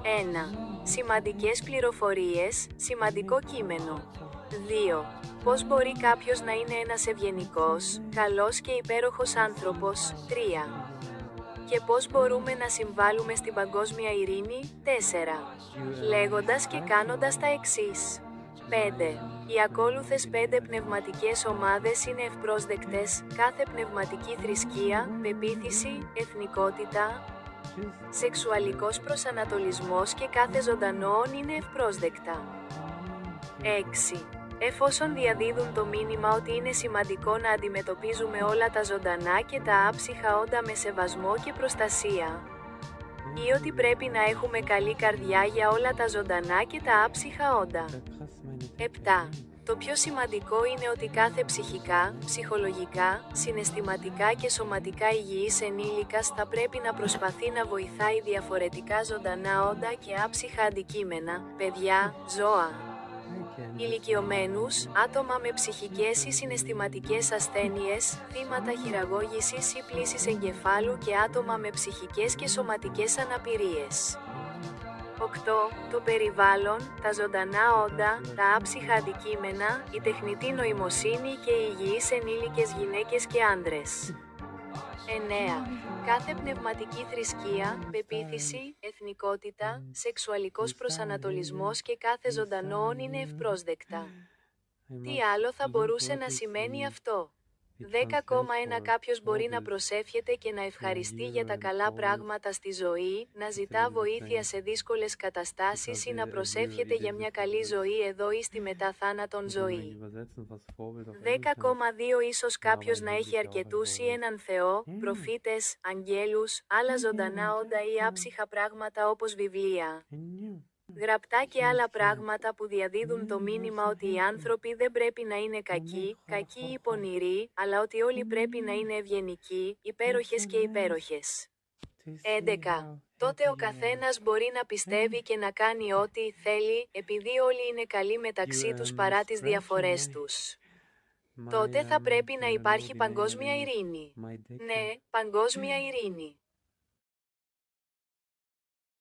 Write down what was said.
1. Σημαντικές πληροφορίες, σημαντικό κείμενο. 2. Πώς μπορεί κάποιος να είναι ένας ευγενικός, καλός και υπέροχος άνθρωπος. 3. Και πώς μπορούμε να συμβάλλουμε στην παγκόσμια ειρήνη. 4. Λέγοντας και κάνοντας τα εξής. 5. Οι ακόλουθες 5 πνευματικές ομάδες είναι ευπρόσδεκτες: κάθε πνευματική θρησκεία, πεποίθηση, εθνικότητα, σεξουαλικός προσανατολισμός και κάθε ζωντανόον είναι ευπρόσδεκτα. 6. Εφόσον διαδίδουν το μήνυμα ότι είναι σημαντικό να αντιμετωπίζουμε όλα τα ζωντανά και τα άψυχα όντα με σεβασμό και προστασία, ή ότι πρέπει να έχουμε καλή καρδιά για όλα τα ζωντανά και τα άψυχα όντα. 7. Το πιο σημαντικό είναι ότι κάθε ψυχικά, ψυχολογικά, συναισθηματικά και σωματικά υγιής ενήλικας θα πρέπει να προσπαθεί να βοηθάει διαφορετικά ζωντανά όντα και άψυχα αντικείμενα, παιδιά, ζώα, ηλικιωμένους, άτομα με ψυχικές ή συναισθηματικές ασθένειες, θύματα χειραγώγησης ή πλύσης εγκεφάλου και άτομα με ψυχικές και σωματικές αναπηρίες. 8. Το περιβάλλον, τα ζωντανά όντα, τα άψυχα αντικείμενα, η τεχνητή νοημοσύνη και οι υγιείς ενήλικες γυναίκες και άντρες. 9. Κάθε πνευματική θρησκεία, πεποίθηση, εθνικότητα, σεξουαλικός προσανατολισμός και κάθε ζωντανόον είναι ευπρόσδεκτα. Τι άλλο θα μπορούσε να σημαίνει αυτό? 10,1 Κάποιος μπορεί να προσεύχεται και να ευχαριστεί για τα καλά πράγματα στη ζωή, να ζητά βοήθεια σε δύσκολες καταστάσεις ή να προσεύχεται για μια καλή ζωή εδώ ή στη μετά θάνατον ζωή. 10,2 Ίσως κάποιος να έχει αρκετούς ή έναν Θεό, προφήτες, αγγέλους, άλλα ζωντανά όντα ή άψυχα πράγματα όπως βιβλία, γραπτά και άλλα πράγματα που διαδίδουν το μήνυμα ότι οι άνθρωποι δεν πρέπει να είναι κακοί ή πονηροί, αλλά ότι όλοι πρέπει να είναι ευγενικοί, υπέροχες και υπέροχες. 11. Τότε ο καθένας μπορεί να πιστεύει και να κάνει ό,τι θέλει, επειδή όλοι είναι καλοί μεταξύ τους παρά τις διαφορές τους. Τότε θα πρέπει να υπάρχει παγκόσμια ειρήνη. Ναι, παγκόσμια ειρήνη.